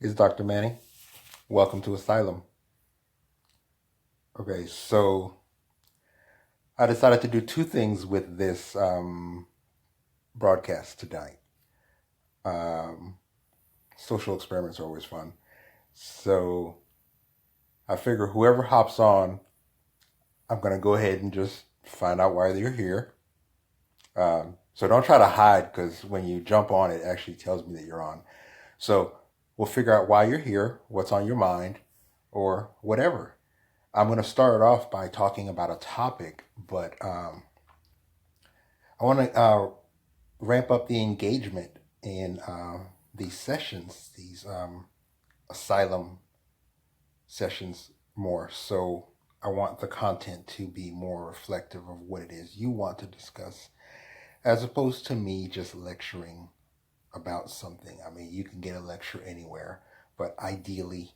It's Dr. Manny. Welcome to Asylum. Okay, so I decided to do two things with this broadcast tonight. Um, Social experiments are always fun. So I figure whoever hops on, I'm going to go ahead and just find out why they're here. So don't try to hide because when you jump on, it actually tells me that you're on. So we'll figure out why you're here, what's on your mind, or whatever. I'm going to start off by talking about a topic, but I want to ramp up the engagement in these sessions, these asylum sessions more. So I want the content to be more reflective of what it is you want to discuss, as opposed to me just lecturing about something. I mean, you can get a lecture anywhere, but ideally,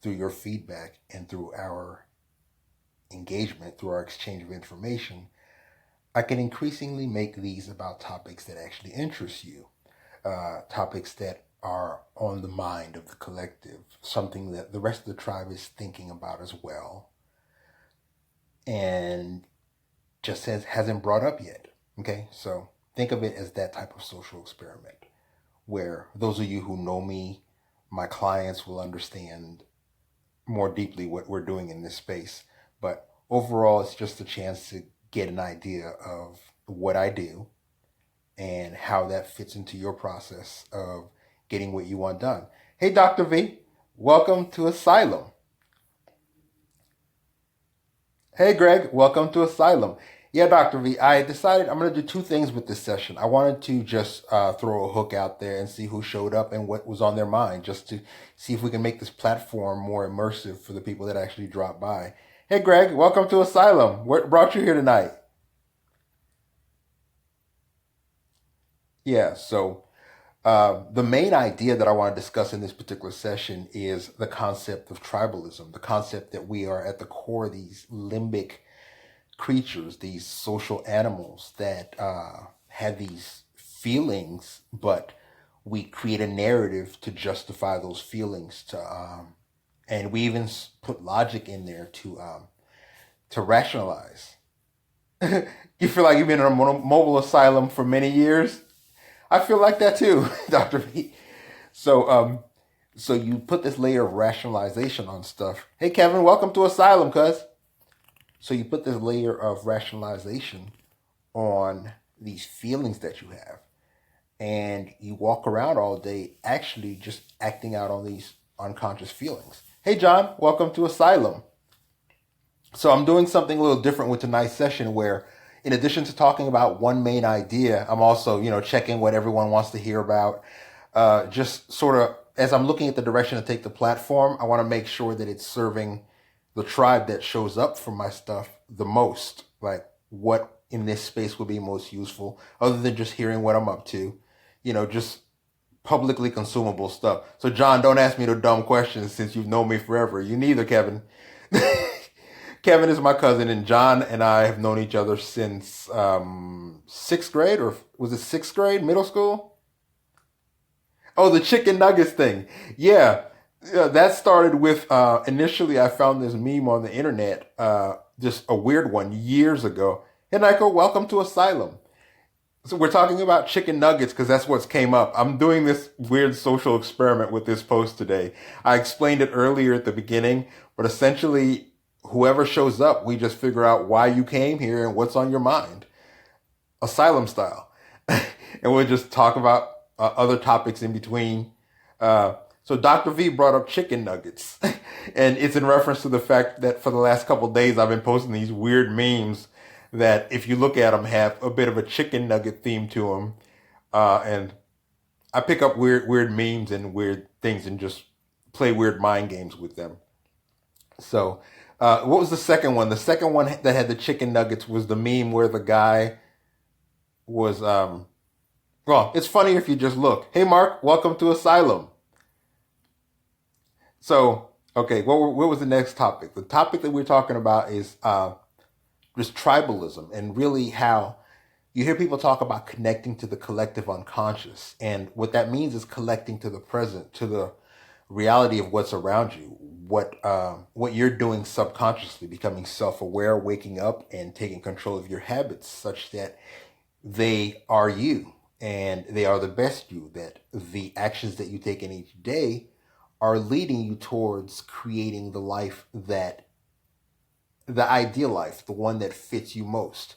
through your feedback and through our engagement, through our exchange of information, I can increasingly make these about topics that actually interest you, topics that are on the mind of the collective, something that the rest of the tribe is thinking about as well, and just hasn't brought up yet. Okay, so think of it as that type of social experiment, where those of you who know me, my clients will understand more deeply what we're doing in this space. But overall, it's just a chance to get an idea of what I do and how that fits into your process of getting what you want done. Hey, Dr. V, welcome to Asylum. Hey, Greg, welcome to Asylum. Yeah, Dr. V, I decided I'm going to do two things with this session. I wanted to just throw a hook out there and see who showed up and what was on their mind, just to see if we can make this platform more immersive for the people that actually drop by. Hey, Greg, welcome to Asylum. What brought you here tonight? Yeah, so the main idea that I want to discuss in this particular session is the concept of tribalism, the concept that we are at the core of these limbic creatures, these social animals that have these feelings, but we create a narrative to justify those feelings. And we even put logic in there to rationalize. You feel like you've been in a mobile asylum for many years. I feel like that too, Doctor V. So, so you put this layer of rationalization on stuff. Hey, Kevin, welcome to Asylum, cuz. So you put this layer of rationalization on these feelings that you have, and you walk around all day actually just acting out on these unconscious feelings. Hey, John, welcome to Asylum. So I'm doing something a little different with tonight's session where in addition to talking about one main idea, I'm also, checking what everyone wants to hear about. Just sort of as I'm looking at the direction to take the platform, I want to make sure that it's serving the tribe that shows up for my stuff the most. Like what in this space would be most useful, other than just hearing what I'm up to, just publicly consumable stuff. So, John, don't ask me the dumb questions since you've known me forever. You neither, Kevin. Kevin is my cousin, and John and I have known each other since sixth grade, or was it sixth grade, middle school? Oh, the chicken nuggets thing. Yeah, yeah, that started with initially I found this meme on the internet, just a weird one years ago. Hey, Nico, welcome to Asylum. So we're talking about chicken nuggets because that's what's came up. I'm doing this weird social experiment with this post today. I explained it earlier at the beginning, but essentially, whoever shows up, we just figure out why you came here and what's on your mind, asylum style, and we'll just talk about other topics in between. So Dr. V brought up chicken nuggets, and it's in reference to the fact that for the last couple of days I've been posting these weird memes that, if you look at them, have a bit of a chicken nugget theme to them, and I pick up weird memes and weird things and just play weird mind games with them. So, what was the second one? The second one that had the chicken nuggets was the meme where the guy was, well, it's funny if you just look. Hey, Mark, welcome to Asylum. So, okay, what was the next topic? The topic that we're talking about is just tribalism and really how, You hear people talk about connecting to the collective unconscious, and what that means is collecting to the present, to the reality of what's around you, what you're doing subconsciously, becoming self-aware, waking up, and taking control of your habits, such that they are you and they are the best you. That the actions that you take in each day are leading you towards creating the life that the ideal life, the one that fits you most.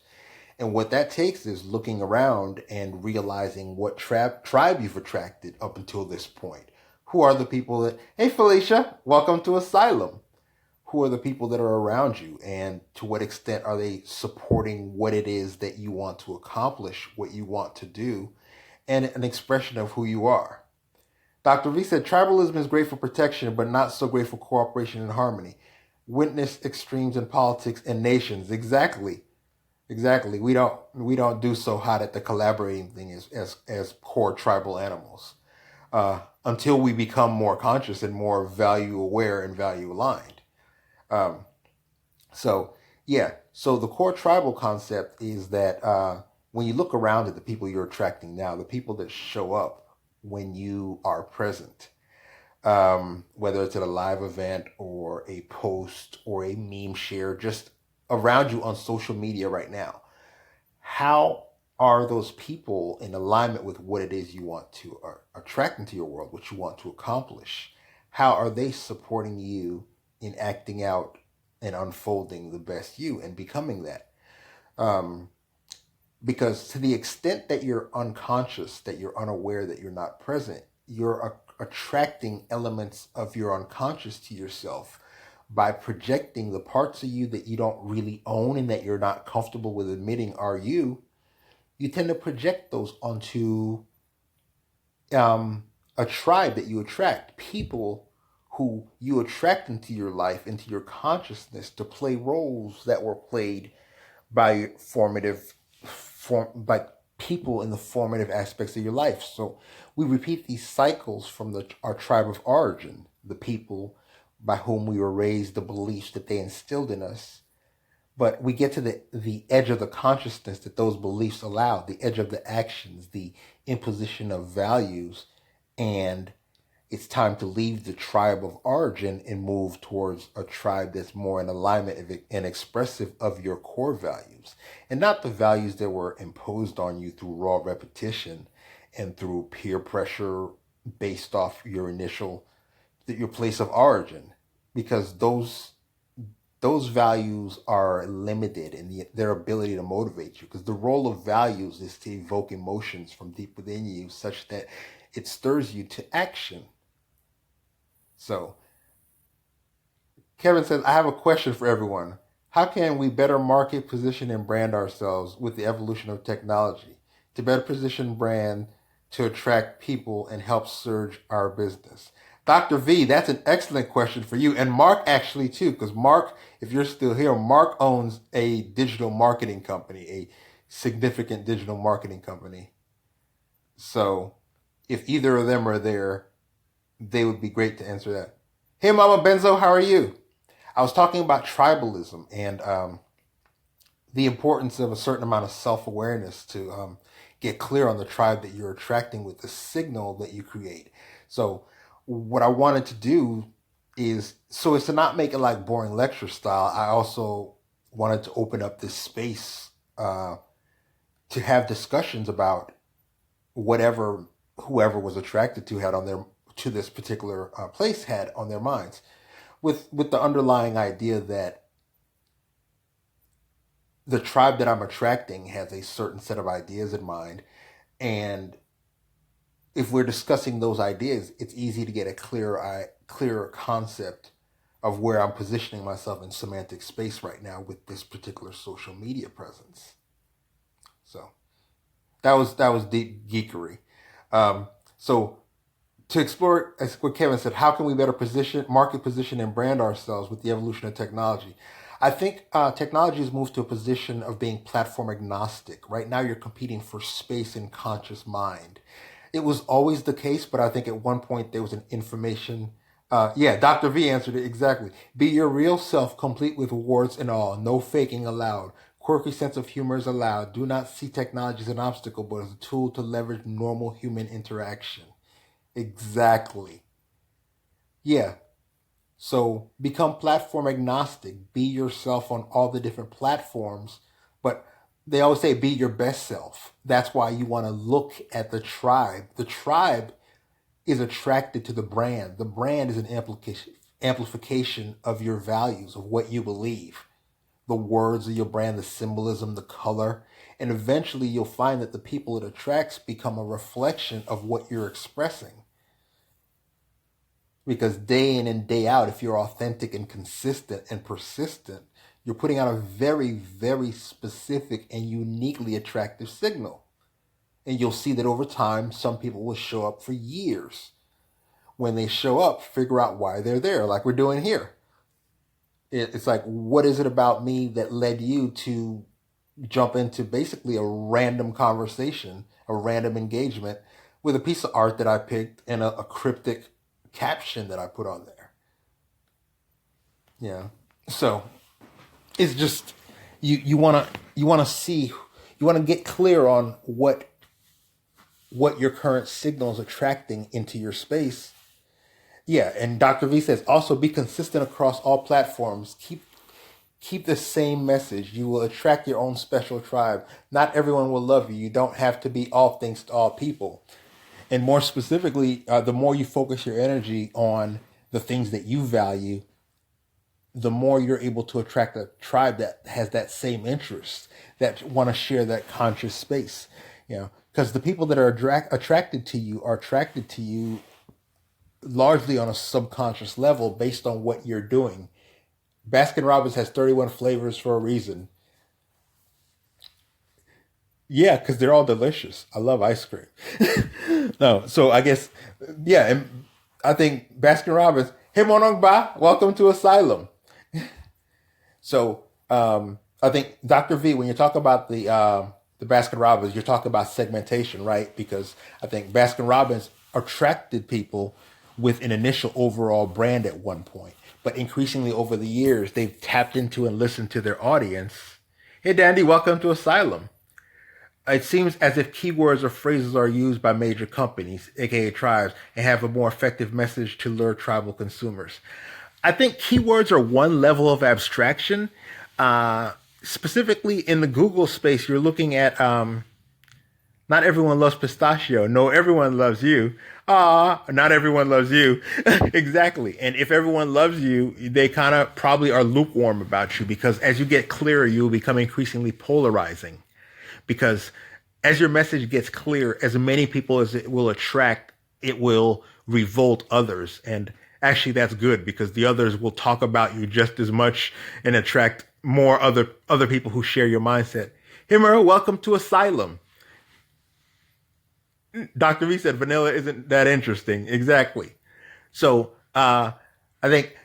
And what that takes is looking around and realizing what tribe you've attracted up until this point. Who are the people that, hey Felicia, welcome to Asylum. Who are the people that are around you, and to what extent are they supporting what it is that you want to accomplish, what you want to do, and an expression of who you are. Dr. V said tribalism is great for protection, but not so great for cooperation and harmony. Witness extremes in politics and nations. Exactly. Exactly. We don't do so hot at the collaborating thing as core tribal animals. Until we become more conscious and more value aware and value aligned. Um, so yeah. So the core tribal concept is that when you look around at the people you're attracting now, the people that show up when you are present, whether it's at a live event or a post or a meme share, just around you on social media right now. How are those people in alignment with what it is you want to attract into your world, what you want to accomplish? How are they supporting you in acting out and unfolding the best you and becoming that? Um, because to the extent that you're unconscious, that you're unaware, that you're not present, you're attracting elements of your unconscious to yourself by projecting the parts of you that you don't really own and that you're not comfortable with admitting are you. You tend to project those onto a tribe that you attract, people who you attract into your life, into your consciousness, to play roles that were played by by people in the formative aspects of your life. So we repeat these cycles from our tribe of origin, the people by whom we were raised, the beliefs that they instilled in us. But we get to the edge of the consciousness that those beliefs allow, the edge of the actions, the imposition of values, and it's time to leave the tribe of origin and move towards a tribe that's more in alignment and expressive of your core values, and not the values that were imposed on you through raw repetition and through peer pressure based off your place of origin, because those values are limited in their ability to motivate you, because the role of values is to evoke emotions from deep within you such that it stirs you to action. So Kevin says, I have a question for everyone. How can we better market, position, and brand ourselves with the evolution of technology to better position brand to attract people and help surge our business? Dr. V, that's an excellent question for you. And Mark actually too, because Mark, if you're still here, Mark owns a digital marketing company, a significant digital marketing company. So if either of them are there, they would be great to answer that. Hey, Mama Benzo, how are you? I was talking about tribalism and the importance of a certain amount of self-awareness to get clear on the tribe that you're attracting with the signal that you create. So what I wanted to do is, so as to not make it like boring lecture style, I also wanted to open up this space to have discussions about whatever whoever was attracted to had on their to this particular place had on their minds, with the underlying idea that the tribe that I'm attracting has a certain set of ideas in mind, and if we're discussing those ideas, it's easy to get a clearer concept of where I'm positioning myself in semantic space right now with this particular social media presence. So that was deep geekery. So to explore, as what Kevin said, how can we better market, position, and brand ourselves with the evolution of technology? I think technology has moved to a position of being platform agnostic. Right now, you're competing for space in conscious mind. It was always the case, but I think at one point there was an information. Yeah, Dr. V answered it exactly. Be your real self, complete with warts and all. No faking allowed. quirky sense of humor is allowed. Do not see technology as an obstacle, but as a tool to leverage normal human interaction. Exactly. Yeah. So become platform agnostic. Be yourself on all the different platforms. But they always say be your best self. That's why you want to look at the tribe. The tribe is attracted to the brand. The brand is an amplification of your values, of what you believe. The words of your brand, the symbolism, the color. And eventually you'll find that the people it attracts become a reflection of what you're expressing. Because day in and day out, if you're authentic and consistent and persistent, you're putting out a very, very specific and uniquely attractive signal. And you'll see that over time, some people will show up for years. When they show up, figure out why they're there, like we're doing here. It's like, what is it about me that led you to jump into basically a random conversation, a random engagement with a piece of art that I picked and a cryptic caption that I put on there. Yeah. So it's just you wanna see, you wanna get clear on what your current signal is attracting into your space. Yeah, and Dr. V says also be consistent across all platforms. Keep the same message. You will attract your own special tribe. Not everyone will love you. You don't have to be all things to all people. And more specifically, the more you focus your energy on the things that you value, the more you're able to attract a tribe that has that same interest, that want to share that conscious space. Because the people that are attracted to you are attracted to you largely on a subconscious level based on what you're doing. Baskin Robbins has 31 flavors for a reason. Yeah, because they're all delicious. I love ice cream. No, so I guess, yeah, and I think Baskin Robbins, hey Monong Ba, welcome to Asylum. So I think Dr. V, when you talk about the Baskin Robbins, you're talking about segmentation, right? Because I think Baskin Robbins attracted people with an initial overall brand at one point, but increasingly over the years, they've tapped into and listened to their audience. Hey, Dandy, welcome to Asylum. It seems as if keywords or phrases are used by major companies, aka tribes, and have a more effective message to lure tribal consumers. I think keywords are one level of abstraction. Specifically in the Google space, you're looking at not everyone loves pistachio. No, everyone loves you. Not everyone loves you. Exactly. And if everyone loves you, they kind of probably are lukewarm about you, because as you get clearer, you'll become increasingly polarizing. Because as your message gets clear, as many people as it will attract, it will revolt others. And actually that's good, because the others will talk about you just as much and attract more other people who share your mindset. Himmer, welcome to Asylum. Dr. V said vanilla isn't that interesting. Exactly. So I think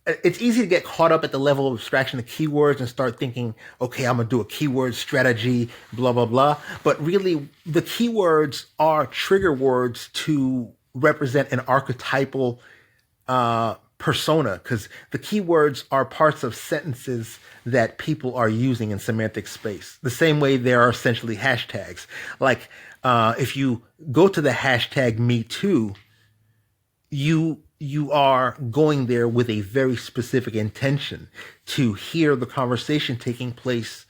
it's easy to get caught up at the level of abstraction of keywords and start thinking, okay, I'm going to do a keyword strategy, blah, blah, blah. But really, the keywords are trigger words to represent an archetypal persona, because the keywords are parts of sentences that people are using in semantic space. The same way there are essentially hashtags. Like if you go to the hashtag #MeToo, you are going there with a very specific intention to hear the conversation taking place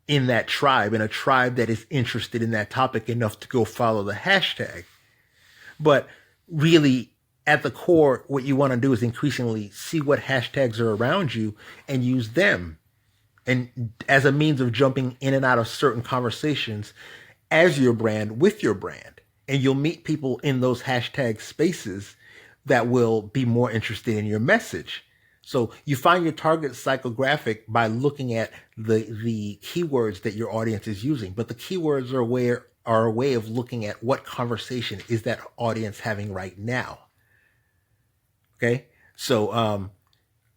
in that tribe, in a tribe that is interested in that topic enough to go follow the hashtag. But really, at the core, what you want to do is increasingly see what hashtags are around you and use them, and as a means of jumping in and out of certain conversations as your brand, with your brand. And you'll meet people in those hashtag spaces that will be more interested in your message. So you find your target psychographic by looking at the keywords that your audience is using. But the keywords are a way of looking at what conversation is that audience having right now. Okay. So,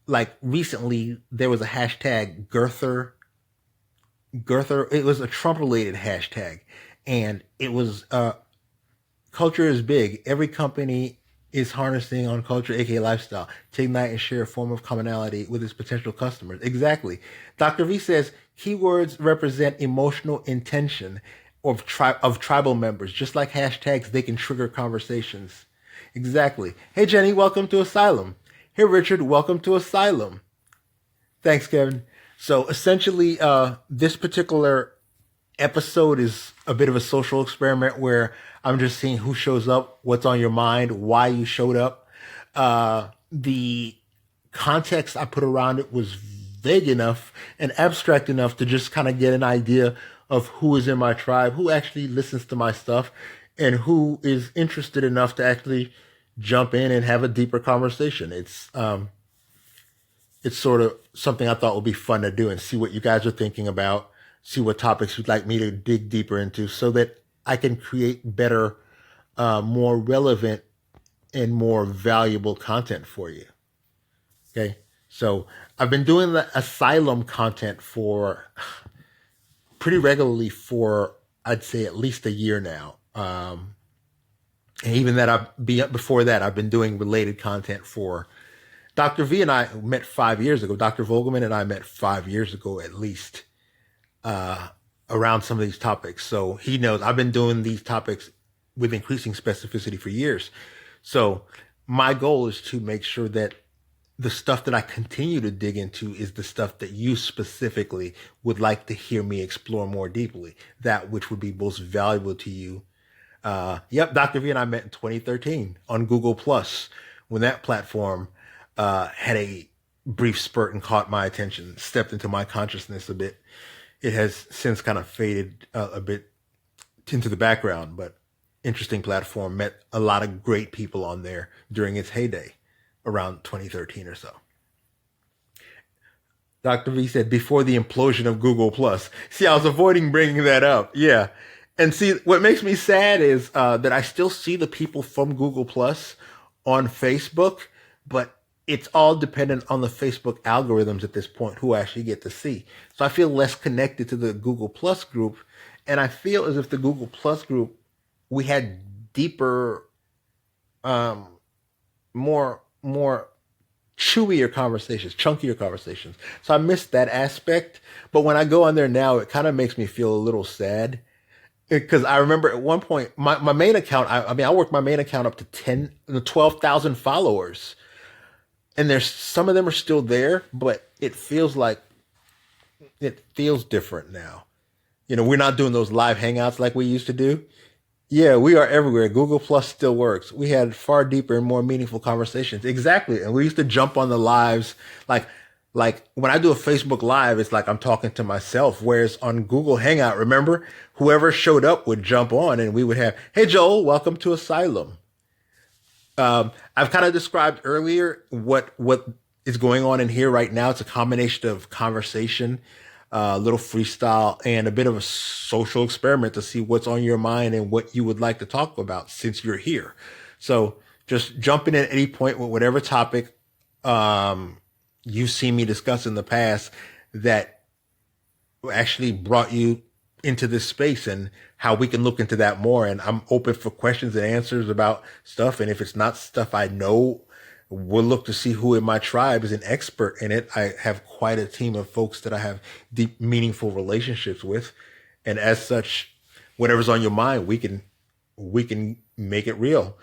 like recently there was a hashtag Girther. It was a Trump related hashtag, and it was, culture is big. Every company is harnessing on culture, aka lifestyle, to ignite and share a form of commonality with its potential customers. Exactly. Dr. V says keywords represent emotional intention of tribal members. Just like hashtags, they can trigger conversations. Exactly. Hey, Jenny, welcome to Asylum. Hey, Richard, welcome to Asylum. Thanks, Kevin. So essentially, this particular episode is a bit of a social experiment where I'm just seeing who shows up, what's on your mind, why you showed up. The context I put around it was vague enough and abstract enough to just kind of get an idea of who is in my tribe, who actually listens to my stuff, and who is interested enough to actually jump in and have a deeper conversation. It's sort of something I thought would be fun to do and see what you guys are thinking about, see what topics you'd like me to dig deeper into so that I can create better, more relevant, and more valuable content for you. Okay. So I've been doing the Asylum content for pretty regularly for, I'd say, at least a year now. And even before that, I've been doing related content for Dr. V and I met 5 years ago. Dr. Vogelman and I met 5 years ago at least around some of these topics. So he knows I've been doing these topics with increasing specificity for years. So my goal is to make sure that the stuff that I continue to dig into is the stuff that you specifically would like to hear me explore more deeply, that which would be most valuable to you. Yep, Dr. V and I met in 2013 on Google Plus when that platform had a brief spurt and caught my attention, stepped into my consciousness a bit. It has since kind of faded a bit into the background, but interesting platform. Met a lot of great people on there during its heyday around 2013 or so. Dr. V said before the implosion of Google Plus. See, I was avoiding bringing that up. Yeah. And see, what makes me sad is that I still see the people from Google Plus on Facebook, but it's all dependent on the Facebook algorithms at this point, who I actually get to see. So I feel less connected to the Google Plus group. And I feel as if the Google Plus group, we had deeper, more chewier conversations, chunkier conversations. So I missed that aspect. But when I go on there now, it kind of makes me feel a little sad. Because I remember at one point, my main account, I worked my main account up to 12,000 followers. And there's some of them are still there, but it feels different now. You know, we're not doing those live hangouts like we used to do. Yeah, we are everywhere. Google Plus still works. We had far deeper and more meaningful conversations. Exactly. And we used to jump on the lives. Like when I do a Facebook Live, it's like I'm talking to myself. Whereas on Google Hangout, remember, whoever showed up would jump on and we would have, hey, Joel, welcome to Asylum. I've kind of described earlier what is going on in here right now. It's a combination of conversation, a little freestyle, and a bit of a social experiment to see what's on your mind and what you would like to talk about since you're here. So just jump in at any point with whatever topic you've seen me discuss in the past that actually brought you into this space and how we can look into that more. And I'm open for questions and answers about stuff. And if it's not stuff I know, we'll look to see who in my tribe is an expert in it. I have quite a team of folks that I have deep, meaningful relationships with. And as such, whatever's on your mind, we can make it real.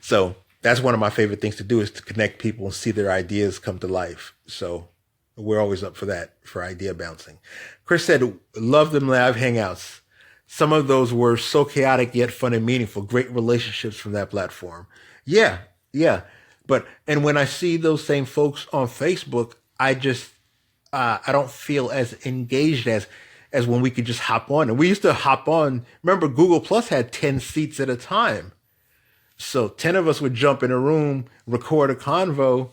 So that's one of my favorite things to do, is to connect people and see their ideas come to life. So we're always up for that, for idea bouncing. Chris said, love them live hangouts. Some of those were so chaotic yet fun and meaningful. Great relationships from that platform. Yeah. And when I see those same folks on Facebook, I just, I don't feel as engaged as when we could just hop on. And we used to hop on. Remember, Google Plus had 10 seats at a time. So 10 of us would jump in a room, record a convo,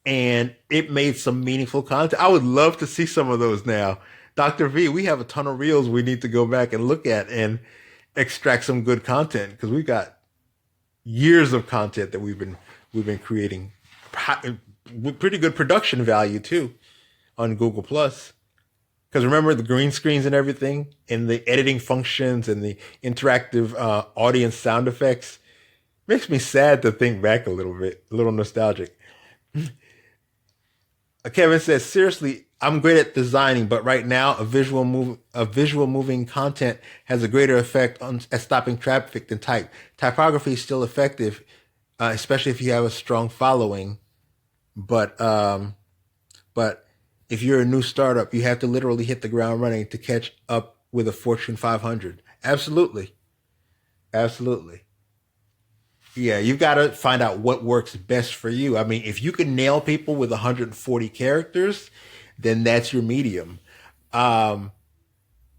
and it made some meaningful content. I would love to see some of those now. Dr. V, we have a ton of reels we need to go back and look at and extract some good content, because we've got years of content that we've been creating with pretty good production value too on Google Plus. Because remember the green screens and everything, and the editing functions and the interactive audience sound effects. Makes me sad to think back a little bit, a little nostalgic. Kevin says, seriously, I'm great at designing, but right now a visual moving content has a greater effect on at stopping traffic than type. Typography is still effective, especially if you have a strong following. But but if you're a new startup, you have to literally hit the ground running to catch up with a Fortune 500. Absolutely, absolutely. Yeah, you've got to find out what works best for you. I mean, if you can nail people with 140 characters, then that's your medium. Um,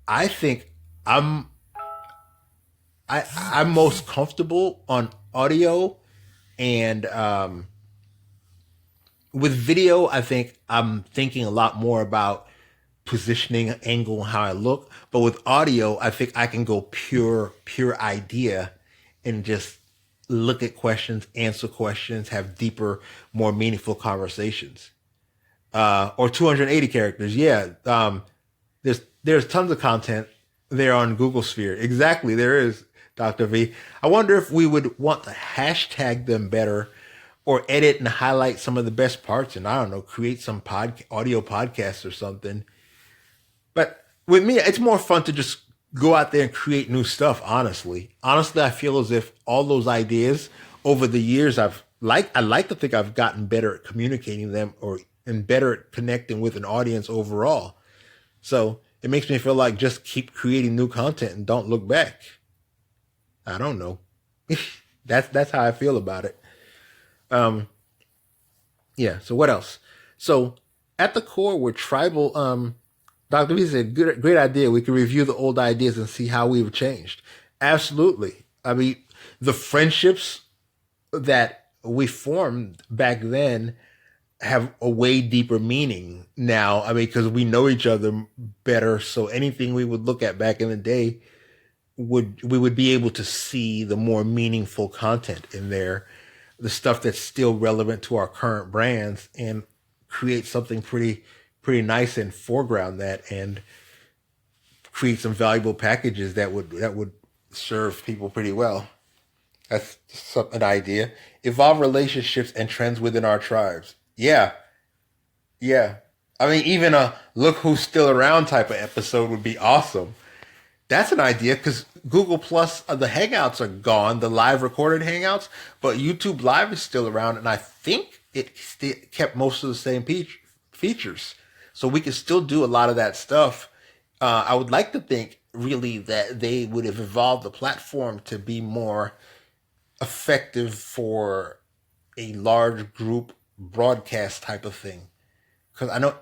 I think I'm I'm most comfortable on audio and with video. I think I'm thinking a lot more about positioning, angle, and how I look. But with audio, I think I can go pure idea and just look at questions, answer questions, have deeper, more meaningful conversations. Or 280 characters. Yeah. There's tons of content there on Google Sphere. Exactly. There is, Dr. V. I wonder if we would want to hashtag them better or edit and highlight some of the best parts and I don't know, create some audio podcasts or something. But with me, it's more fun to just go out there and create new stuff. Honestly, I feel as if all those ideas over the years, I like to think I've gotten better at communicating them or and better at connecting with an audience overall. So it makes me feel like just keep creating new content and don't look back. I don't know. That's how I feel about it. Um, yeah. So what else? So at the core, we're tribal. Dr. V said, great idea. We can review the old ideas and see how we've changed. Absolutely. I mean, the friendships that we formed back then have a way deeper meaning now. I mean, because we know each other better. So anything we would look at back in the day we would be able to see the more meaningful content in there, the stuff that's still relevant to our current brands, and create something pretty nice and foreground that, and create some valuable packages that would serve people pretty well. That's an idea. Evolve relationships and trends within our tribes. Yeah, yeah. I mean, even a look who's still around type of episode would be awesome. That's an idea because Google Plus, the Hangouts are gone, the live recorded Hangouts, but YouTube Live is still around, and I think it kept most of the same features. So we can still do a lot of that stuff. I would like to think really that they would have evolved the platform to be more effective for a large group broadcast type of thing. Because I know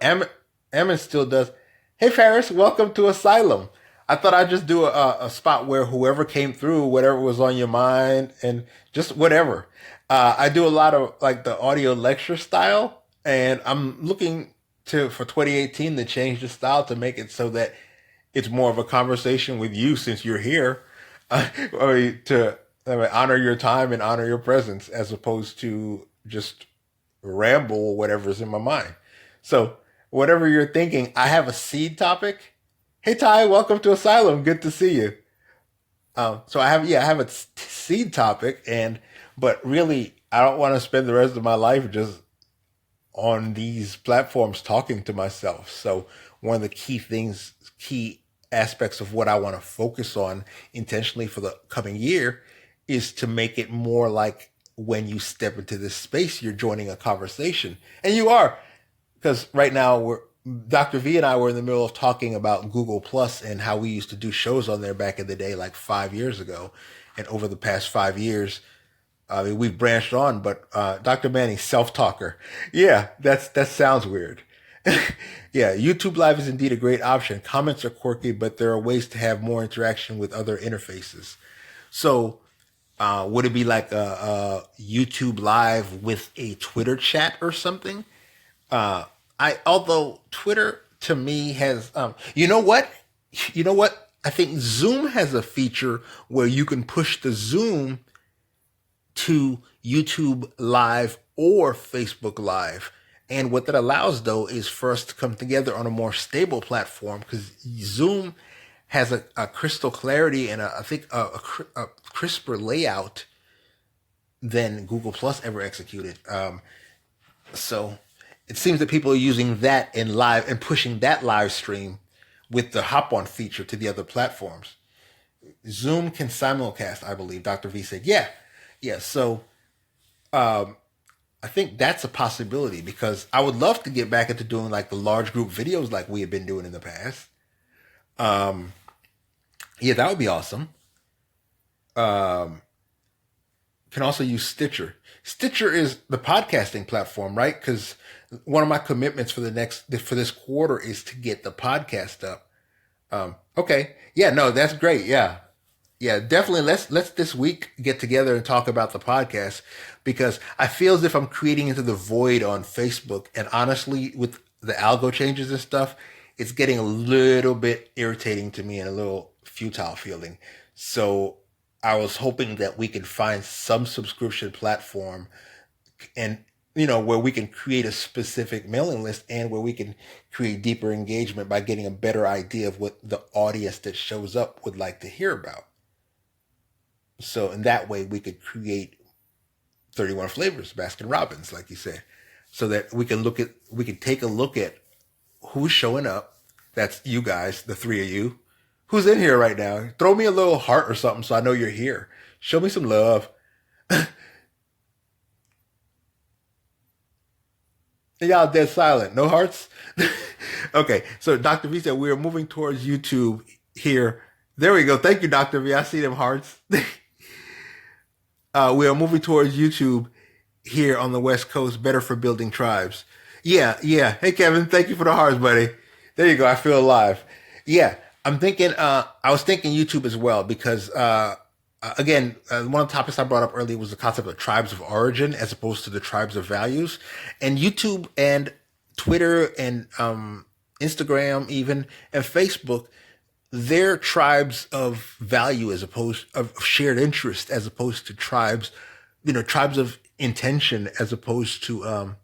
Ammon still does. Hey, Ferris, welcome to Asylum. I thought I'd just do a spot where whoever came through, whatever was on your mind, and just whatever. I do a lot of like the audio lecture style, and I'm looking to for 2018 to change the style to make it so that it's more of a conversation with you since you're here, or to honor your time and honor your presence as opposed to just ramble or whatever's in my mind. So whatever you're thinking, I have a seed topic. Hey Ty, welcome to Asylum. Good to see you. So I have a seed topic, and but really I don't want to spend the rest of my life just on these platforms talking to myself. So one of the key aspects of what I want to focus on intentionally for the coming year is to make it more like when you step into this space, you're joining a conversation, and you are, because right now Dr. V and I were in the middle of talking about Google Plus and how we used to do shows on there back in the day, like 5 years ago. And over the past 5 years, I mean, we've branched on, but Dr. Manning, self-talker. Yeah, that sounds weird. Yeah, YouTube Live is indeed a great option. Comments are quirky, but there are ways to have more interaction with other interfaces. So would it be like a YouTube Live with a Twitter chat or something? Although Twitter to me has, you know what? I think Zoom has a feature where you can push the Zoom to YouTube Live or Facebook Live. And what that allows, though, is for us to come together on a more stable platform, because Zoom has a crystal clarity and I think a crisper layout than Google Plus ever executed. So it seems that people are using that in live and pushing that live stream with the hop on feature to the other platforms. Zoom can simulcast, I believe. Dr. V said, yeah. Yeah. So I think that's a possibility, because I would love to get back into doing like the large group videos like we have been doing in the past. Yeah, that would be awesome. Can also use Stitcher. Stitcher is the podcasting platform, right? Because one of my commitments for this quarter is to get the podcast up. Okay. Yeah, no, that's great. Yeah. Yeah, definitely. Let's this week get together and talk about the podcast, because I feel as if I'm creating into the void on Facebook. And honestly, with the algo changes and stuff, it's getting a little bit irritating to me and a little futile feeling. So I was hoping that we could find some subscription platform, and where we can create a specific mailing list, and where we can create deeper engagement by getting a better idea of what the audience that shows up would like to hear about. So in that way, we could create 31 flavors, Baskin Robbins, like you said, so that we can take a look at who's showing up. That's you guys, the three of you. Who's in here right now? Throw me a little heart or something so I know you're here. Show me some love. Y'all dead silent. No hearts? Okay, so Dr. V said we are moving towards YouTube here. There we go. Thank you, Dr. V. I see them hearts. We are moving towards YouTube here on the West Coast, better for building tribes. Yeah. Hey, Kevin, thank you for the hearts, buddy. There you go. I feel alive. Yeah, I'm thinking, I was thinking YouTube as well, because, again, one of the topics I brought up earlier was the concept of tribes of origin as opposed to the tribes of values. And YouTube and Twitter and Instagram even and Facebook, they're tribes of value as opposed of shared interest, as opposed to tribes of intention, as opposed to, and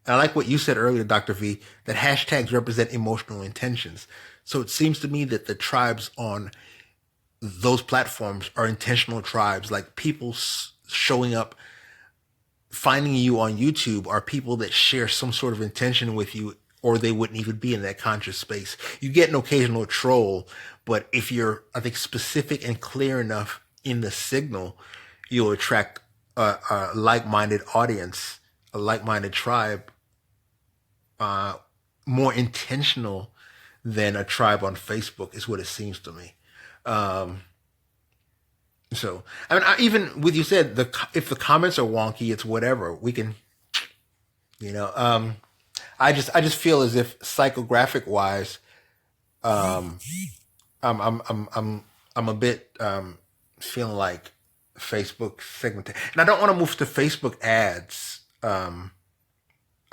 I like what you said earlier, Dr. V, that hashtags represent emotional intentions. So it seems to me that the tribes on those platforms are intentional tribes, like people showing up, finding you on YouTube are people that share some sort of intention with you, or they wouldn't even be in that conscious space. You get an occasional troll, but if you're, I think, specific and clear enough in the signal, you'll attract a like-minded audience, a like-minded tribe, more intentional than a tribe on Facebook is what it seems to me. So, I mean, even with you said, if the comments are wonky, it's whatever. We can, I just feel as if psychographic wise, I'm a bit feeling like Facebook segmentation, and I don't want to move to Facebook ads.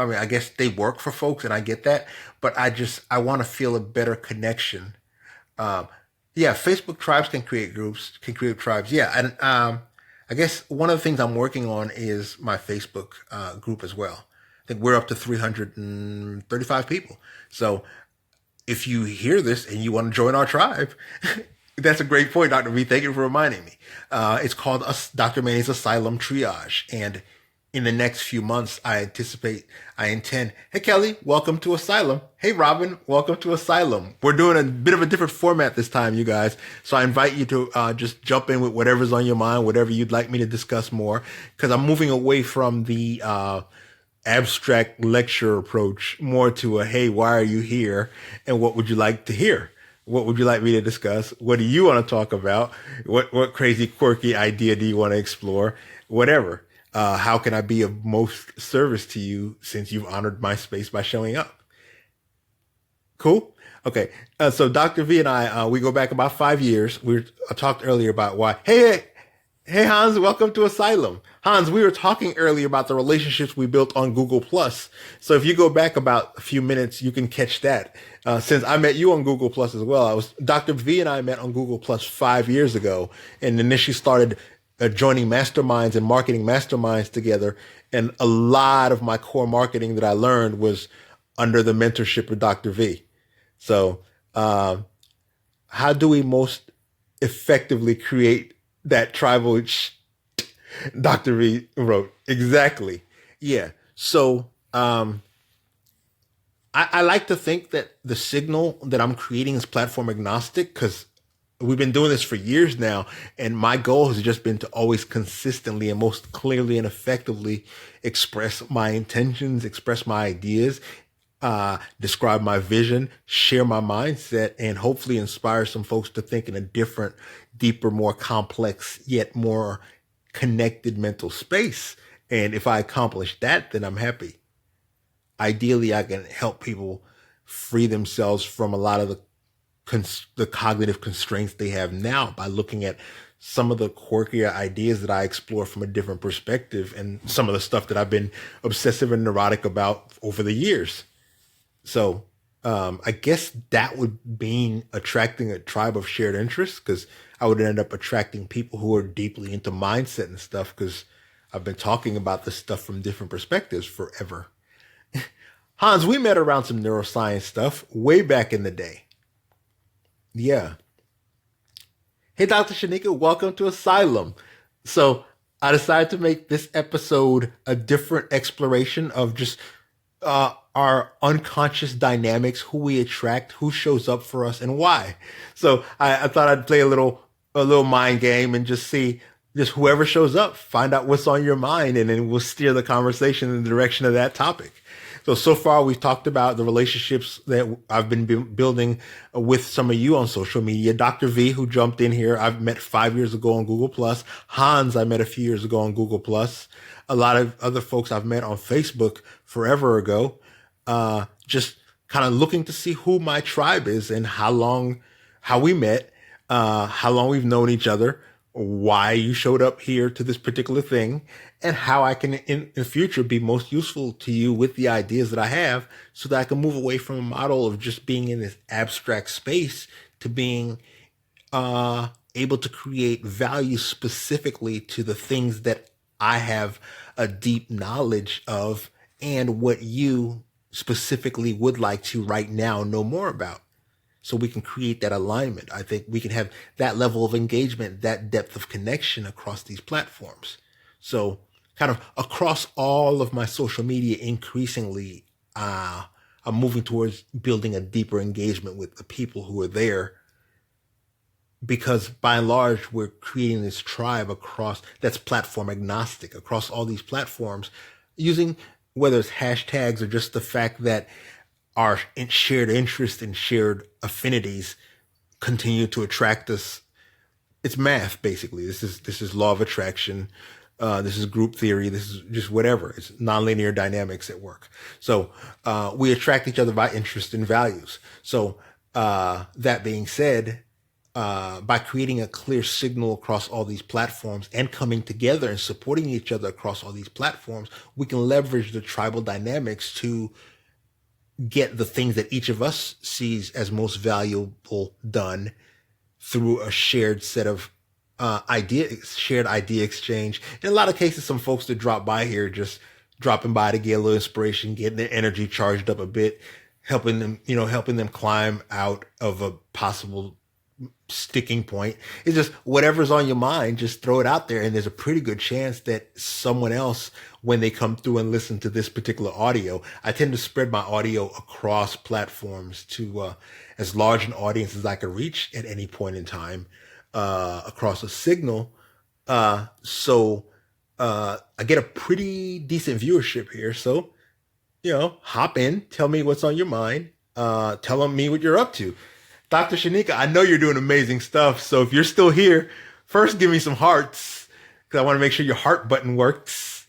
I mean, I guess they work for folks, and I get that, but I want to feel a better connection. Yeah, Facebook tribes can create groups, can create tribes. Yeah, and I guess one of the things I'm working on is my Facebook group as well. I think we're up to 335 people. So if you hear this and you want to join our tribe, that's a great point, Dr. V. Thank you for reminding me. It's called Dr. Manny's Asylum Triage. And in the next few months, I intend, hey, Kelly, welcome to Asylum. Hey, Robin, welcome to Asylum. We're doing a bit of a different format this time, you guys. So I invite you to just jump in with whatever's on your mind, whatever you'd like me to discuss more, because I'm moving away from the abstract lecture approach more to a, hey, why are you here? And what would you like to hear? What would you like me to discuss? What do you want to talk about? What crazy, quirky idea do you want to explore? Whatever. How can I be of most service to you since you've honored my space by showing up? Cool. Okay. So Dr. V and I, we go back about 5 years. I talked earlier about why. Hey, Hans, welcome to Asylum. Hans, we were talking earlier about the relationships we built on Google Plus. So if you go back about a few minutes, you can catch that. Since I met you on Google Plus as well, Dr. V and I met on Google Plus 5 years ago, and initially started joining masterminds and marketing masterminds together. And a lot of my core marketing that I learned was under the mentorship of Dr. V. So, how do we most effectively create that tribal Dr. V wrote, exactly. Yeah. So I like to think that the signal that I'm creating is platform agnostic because we've been doing this for years now. And my goal has just been to always consistently and most clearly and effectively express my intentions, express my ideas, describe my vision, share my mindset, and hopefully inspire some folks to think in a different, deeper, more complex, yet more connected mental space. And if I accomplish that, then I'm happy. Ideally, I can help people free themselves from a lot of the cognitive constraints they have now by looking at some of the quirkier ideas that I explore from a different perspective and some of the stuff that I've been obsessive and neurotic about over the years. So I guess that would mean attracting a tribe of shared interests because I would end up attracting people who are deeply into mindset and stuff because I've been talking about this stuff from different perspectives forever. Hans, we met around some neuroscience stuff way back in the day. Yeah. Hey, Dr. Shanika, welcome to Asylum. So I decided to make this episode a different exploration of just our unconscious dynamics, who we attract, who shows up for us, and why. So I thought I'd play a little mind game and just see just whoever shows up, find out what's on your mind, and then we'll steer the conversation in the direction of that topic. So far we've talked about the relationships that I've been building with some of you on social media. Dr. V, who jumped in here, I've met 5 years ago on Google Plus. Hans, I met a few years ago on Google Plus. A lot of other folks I've met on Facebook forever ago. Just kind of looking to see who my tribe is and how we met, how long we've known each other, why you showed up here to this particular thing, and how I can in the future be most useful to you with the ideas that I have so that I can move away from a model of just being in this abstract space to being able to create value specifically to the things that I have a deep knowledge of and what you specifically would like to right now know more about. So we can create that alignment. I think we can have that level of engagement, that depth of connection across these platforms. So kind of across all of my social media, increasingly, I'm moving towards building a deeper engagement with the people who are there because by and large, we're creating this tribe across that's platform agnostic across all these platforms using whether it's hashtags or just the fact that our shared interests and shared affinities continue to attract us. It's math, basically. This is law of attraction. This is group theory. This is just whatever. It's nonlinear dynamics at work. So we attract each other by interest and values. So that being said, by creating a clear signal across all these platforms and coming together and supporting each other across all these platforms, we can leverage the tribal dynamics to get the things that each of us sees as most valuable done through a shared set of shared idea exchange. In a lot of cases, some folks that drop by here just dropping by to get a little inspiration, getting their energy charged up a bit, helping them climb out of a possible sticking point. It's just whatever's on your mind, just throw it out there. And there's a pretty good chance that someone else, when they come through and listen to this particular audio, I tend to spread my audio across platforms to as large an audience as I can reach at any point in time across a signal. So I get a pretty decent viewership here. So, hop in, tell me what's on your mind, tell me what you're up to. Dr. Shanika, I know you're doing amazing stuff. So if you're still here, first give me some hearts because I want to make sure your heart button works.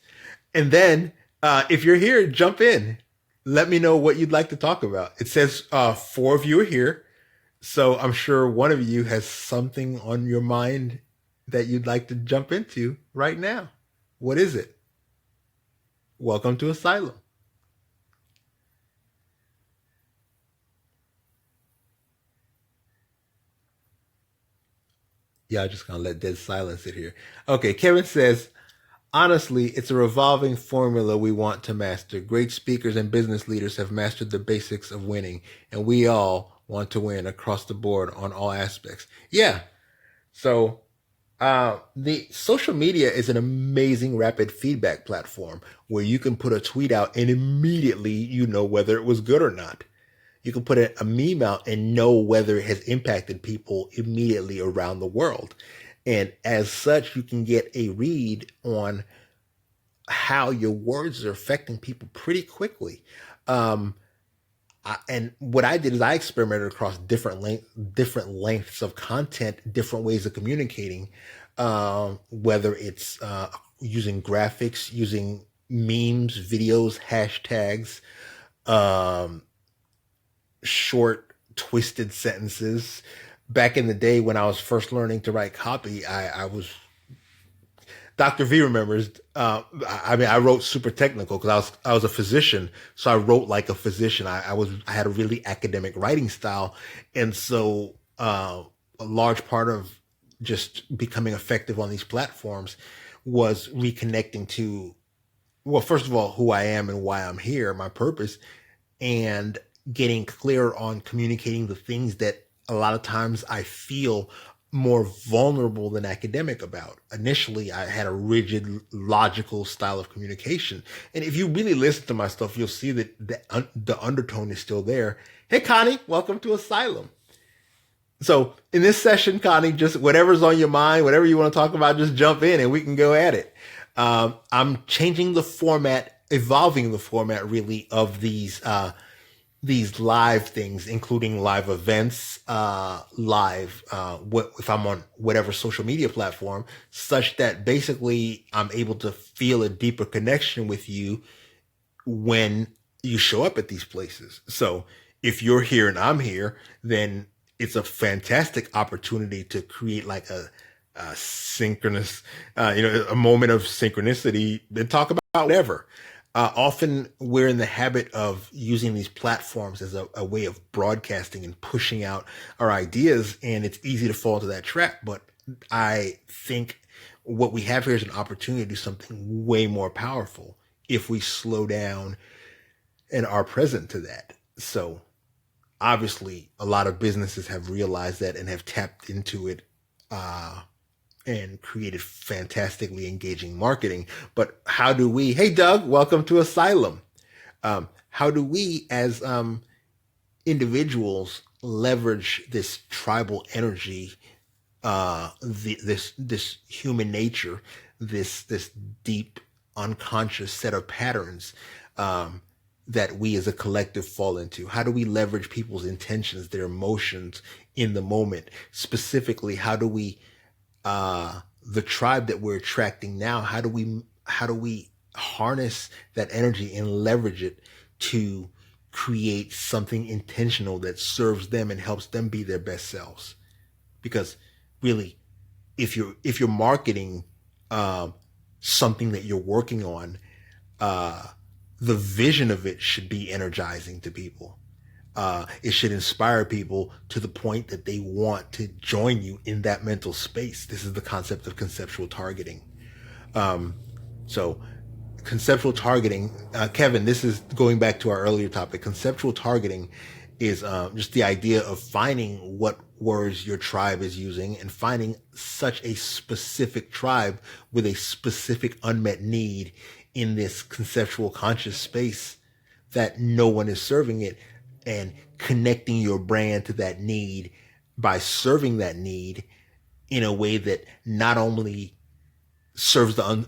And then if you're here, jump in. Let me know what you'd like to talk about. It says 4 of you are here. So I'm sure one of you has something on your mind that you'd like to jump into right now. What is it? Welcome to Asylum. Yeah, I'm just going to let dead silence sit here. Okay, Kevin says, honestly, it's a revolving formula we want to master. Great speakers and business leaders have mastered the basics of winning, and we all want to win across the board on all aspects. Yeah. So The social media is an amazing rapid feedback platform where you can put a tweet out and immediately you know whether it was good or not. You can put a meme out and know whether it has impacted people immediately around the world. And as such, you can get a read on how your words are affecting people pretty quickly. Um, and what I did is I experimented across different lengths of content, different ways of communicating, whether it's using graphics, using memes, videos, hashtags, um, short, twisted sentences. Back in the day when I was first learning to write copy, I was Dr. V remembers. I mean, I wrote super technical because I was a physician, so I wrote like a physician. I had a really academic writing style, and so a large part of just becoming effective on these platforms was reconnecting to, well, first of all, who I am and why I'm here, my purpose, and getting clear on communicating the things that a lot of times I feel more vulnerable than academic about. Initially, I had a rigid, logical style of communication. And if you really listen to my stuff, you'll see that the undertone is still there. Hey, Connie, welcome to Asylum. So in this session, Connie, just whatever's on your mind, whatever you want to talk about, just jump in and we can go at it. I'm changing the format, evolving the format really of these live things, including live events, if I'm on whatever social media platform, such that basically I'm able to feel a deeper connection with you when you show up at these places. So if you're here and I'm here, then it's a fantastic opportunity to create like a synchronous, a moment of synchronicity and talk about whatever. Often we're in the habit of using these platforms as a way of broadcasting and pushing out our ideas, and it's easy to fall into that trap. But I think what we have here is an opportunity to do something way more powerful if we slow down and are present to that. So obviously, a lot of businesses have realized that and have tapped into it. And created fantastically engaging marketing. But how do we, hey, Doug, welcome to Asylum. How do we, as individuals, leverage this tribal energy, this human nature, this deep unconscious set of patterns that we as a collective fall into? How do we leverage people's intentions, their emotions in the moment? Specifically, how do we the tribe that we're attracting now, how do we harness that energy and leverage it to create something intentional that serves them and helps them be their best selves? Because really, if you're marketing something that you're working on, the vision of it should be energizing to people. It should inspire people to the point that they want to join you in that mental space. This is the concept of conceptual targeting. So conceptual targeting, Kevin, this is going back to our earlier topic. Conceptual targeting is just the idea of finding what words your tribe is using and finding such a specific tribe with a specific unmet need in this conceptual conscious space that no one is serving it, and connecting your brand to that need by serving that need in a way that not only serves not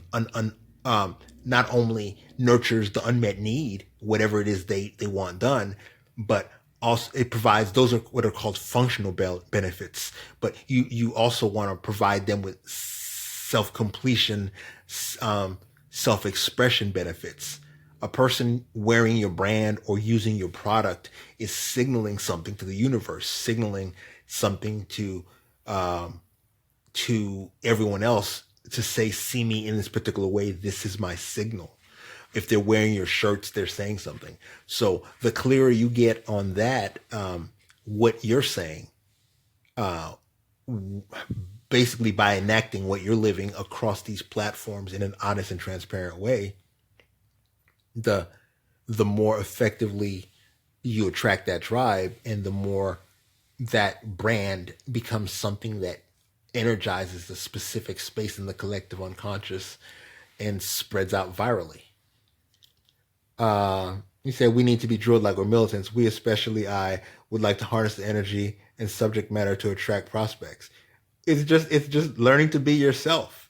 only nurtures the unmet need, whatever it is they want done, but also it provides, those are what are called functional benefits. But you also want to provide them with self-completion, self-expression benefits. A person wearing your brand or using your product is signaling something to the universe, signaling something to everyone else to say, see me in this particular way. This is my signal. If they're wearing your shirts, they're saying something. So the clearer you get on that, what you're saying, basically by enacting what you're living across these platforms in an honest and transparent way, the more effectively you attract that tribe, and the more that brand becomes something that energizes a specific space in the collective unconscious and spreads out virally. You said we need to be drilled like we're militants. We, especially I, would like to harness the energy and subject matter to attract prospects. It's just learning to be yourself.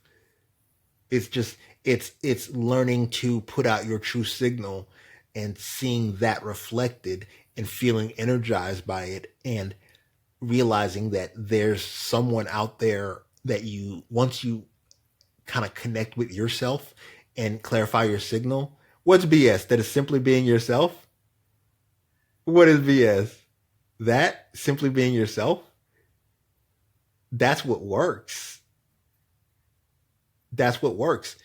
It's learning to put out your true signal and seeing that reflected and feeling energized by it and realizing that there's someone out there that you, once you kind of connect with yourself and clarify your signal. What's BS? That is simply being yourself? What is BS? That simply being yourself? That's what works. That's what works.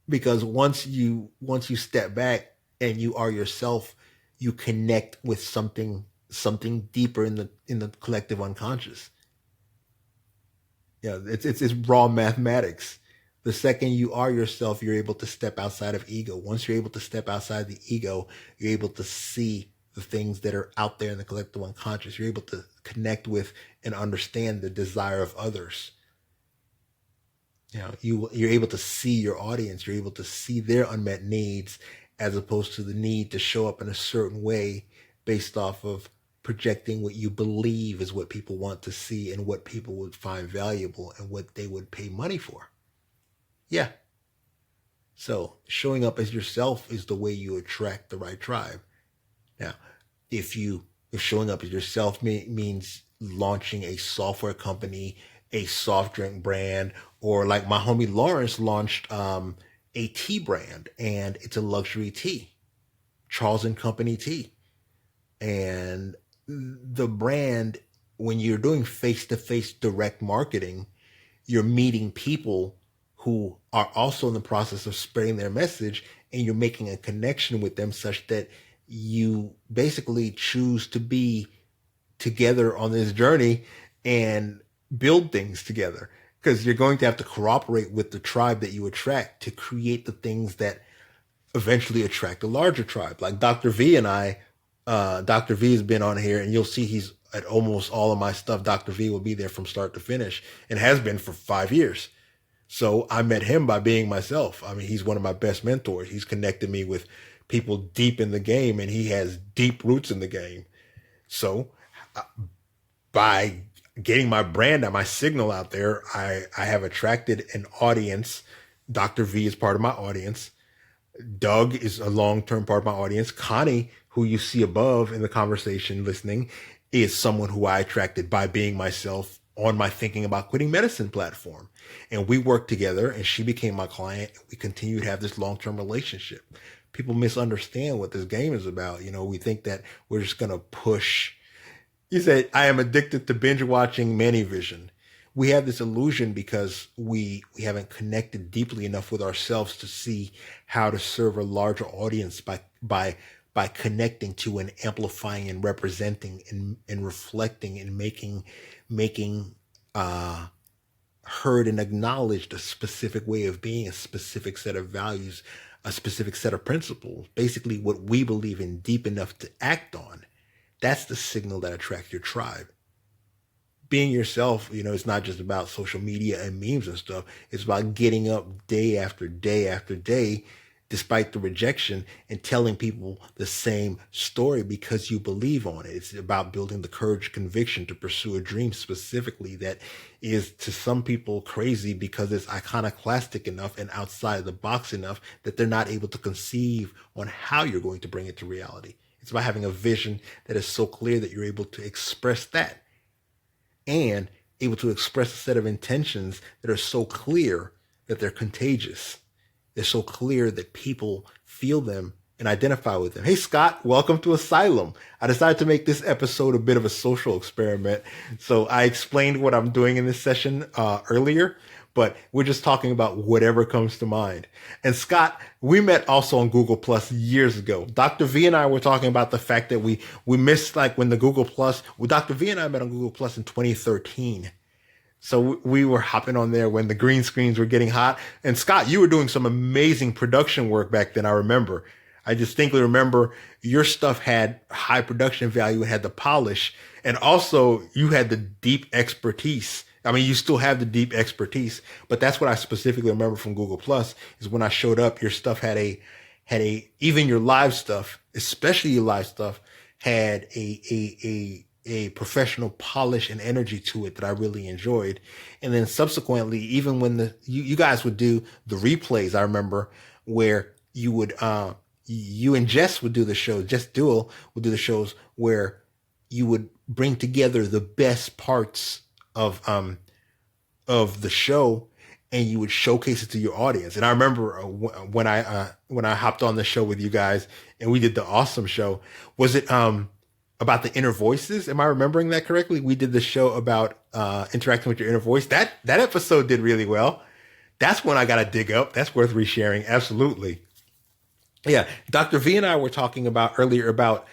Because once you step back and you are yourself, you connect with something deeper in the collective unconscious. Yeah, it's raw mathematics. The second you are yourself, you're able to step outside of ego. Once you're able to step outside the ego, you're able to see the things that are out there in the collective unconscious. You're able to connect with and understand the desire of others. You're able to see your audience. You're able to see their unmet needs as opposed to the need to show up in a certain way based off of projecting what you believe is what people want to see and what people would find valuable and what they would pay money for. Yeah. So showing up as yourself is the way you attract the right tribe. Now, if showing up as yourself means launching a software company, a soft drink brand, or like my homie Lawrence launched a tea brand, and it's a luxury tea, Charles and Company tea. And the brand, when you're doing face-to-face direct marketing, you're meeting people who are also in the process of spreading their message, and you're making a connection with them such that you basically choose to be together on this journey and build things together, because you're going to have to cooperate with the tribe that you attract to create the things that eventually attract a larger tribe. Like Dr. V and I, Dr. V has been on here, and you'll see he's at almost all of my stuff. Dr. V will be there from start to finish and has been for 5 years. So I met him by being myself. I mean, he's one of my best mentors. He's connected me with people deep in the game, and he has deep roots in the game. So by getting my brand and my signal out there, I have attracted an audience. Dr. V is part of my audience. Doug is a long-term part of my audience. Connie, who you see above in the conversation listening, is someone who I attracted by being myself on my Thinking About Quitting Medicine platform. And we worked together, and she became my client. We continue to have this long-term relationship. People misunderstand what this game is about. We think that we're just going to push. You said, I am addicted to binge watching ManyVision. We have this illusion because we haven't connected deeply enough with ourselves to see how to serve a larger audience by connecting to and amplifying and representing and reflecting and making heard and acknowledged a specific way of being, a specific set of values, a specific set of principles, basically what we believe in deep enough to act on. That's the signal that attracts your tribe. Being yourself, it's not just about social media and memes and stuff. It's about getting up day after day after day, despite the rejection, and telling people the same story because you believe on it. It's about building the courage, conviction to pursue a dream specifically that is to some people crazy because it's iconoclastic enough and outside the box enough that they're not able to conceive on how you're going to bring it to reality. It's about having a vision that is so clear that you're able to express that and able to express a set of intentions that are so clear that they're contagious. They're so clear that people feel them and identify with them. Hey, Scott, welcome to Asylum. I decided to make this episode a bit of a social experiment. So I explained what I'm doing in this session earlier, but we're just talking about whatever comes to mind. And Scott, we met also on Google Plus years ago. Dr. V and I were talking about the fact that we missed when the Google Plus, Dr. V and I met on Google Plus in 2013. So we were hopping on there when the green screens were getting hot. And Scott, you were doing some amazing production work back then, I remember. I distinctly remember your stuff had high production value, it had the polish, and also you had the deep expertise I mean, you still have the deep expertise, but that's what I specifically remember from Google Plus is when I showed up, your stuff even your live stuff, especially your live stuff, had a professional polish and energy to it that I really enjoyed. And then subsequently, even when you guys would do the replays, I remember where you and Jess would do the shows, Jess Duell would do the shows where you would bring together the best parts of the show and you would showcase it to your audience. And I remember when I hopped on the show with you guys and we did the awesome show, was it about the inner voices? Am I remembering that correctly? We did the show about interacting with your inner voice. That episode did really well. That's one I got to dig up. That's worth resharing. Absolutely. Yeah. Dr. V and I were talking about earlier about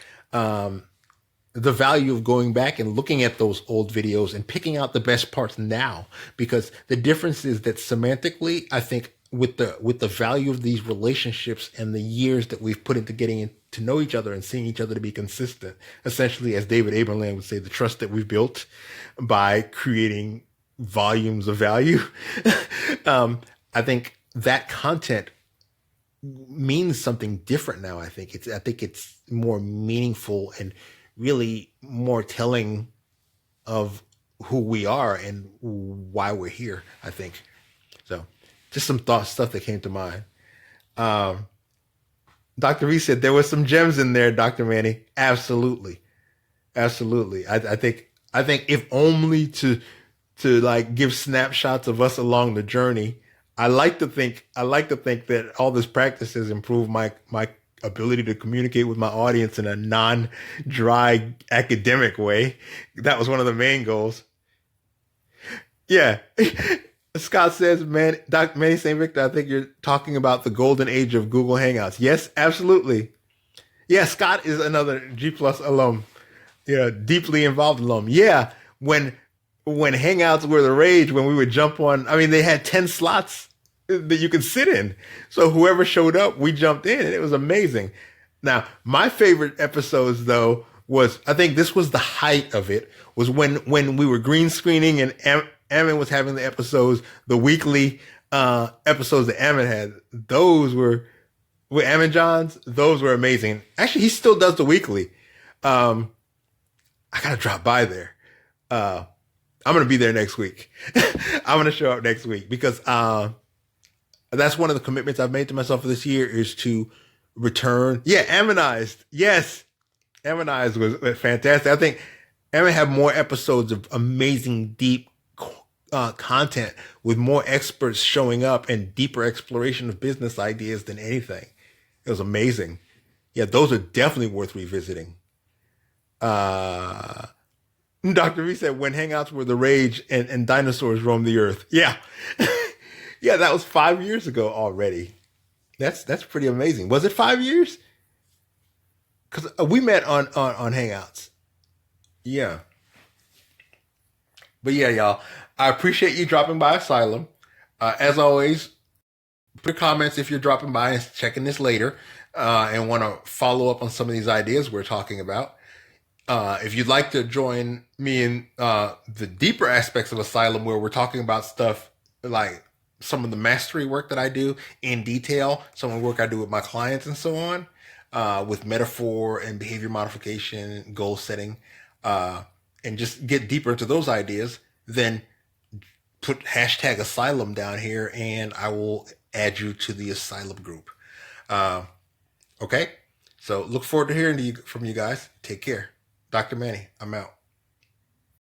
the value of going back and looking at those old videos and picking out the best parts now, because the difference is that semantically, I think with the value of these relationships and the years that we've put into getting to know each other and seeing each other to be consistent, essentially, as David Abraham would say, the trust that we've built by creating volumes of value. I think that content means something different now. I think it's more meaningful and really more telling of who we are and why we're here, I think. So just some stuff that came to mind. Dr. V said there was some gems in there, Dr. Manny. Absolutely. Absolutely. I think if only to like give snapshots of us along the journey. I like to think that all this practice has improved my ability to communicate with my audience in a non-dry academic way. That was one of the main goals. Yeah. Scott says, man, Dr. Manny St. Victor, I think you're talking about the golden age of Google Hangouts. Yes, absolutely. Yeah, Scott is another G Plus alum. Yeah, deeply involved alum. Yeah, when Hangouts were the rage, when we would jump on, I mean, they had 10 slots that you could sit in. So whoever showed up, we jumped in, and it was amazing. Now, my favorite episodes, though, was, I think this was the height of it, was when we were green screening and Ammon was having the episodes, the weekly episodes that Ammon had. Those were, with Ammon Johns, those were amazing. Actually, he still does the weekly. I gotta drop by there. I'm gonna be there next week. I'm gonna show up next week because that's one of the commitments I've made to myself for this year is to return. Yeah, Ammonized. Yes, Ammonized was fantastic. I think Ammon had more episodes of amazing, deep content with more experts showing up and deeper exploration of business ideas than anything. It was amazing. Yeah, those are definitely worth revisiting. Dr. V said when Hangouts were the rage and dinosaurs roamed the earth. Yeah. Yeah, that was 5 years ago already. That's pretty amazing. Was it 5 years? Because we met on Hangouts. Yeah. But yeah, y'all, I appreciate you dropping by Asylum. As always, put comments if you're dropping by and checking this later and want to follow up on some of these ideas we're talking about. If you'd like to join me in the deeper aspects of Asylum, where we're talking about stuff like some of the mastery work that I do in detail, some of the work I do with my clients and so on, with metaphor and behavior modification, goal setting, and just get deeper into those ideas, then put hashtag Asylum down here and I will add you to the Asylum group. Okay? So look forward to hearing from you guys. Take care. Dr. Manny, I'm out.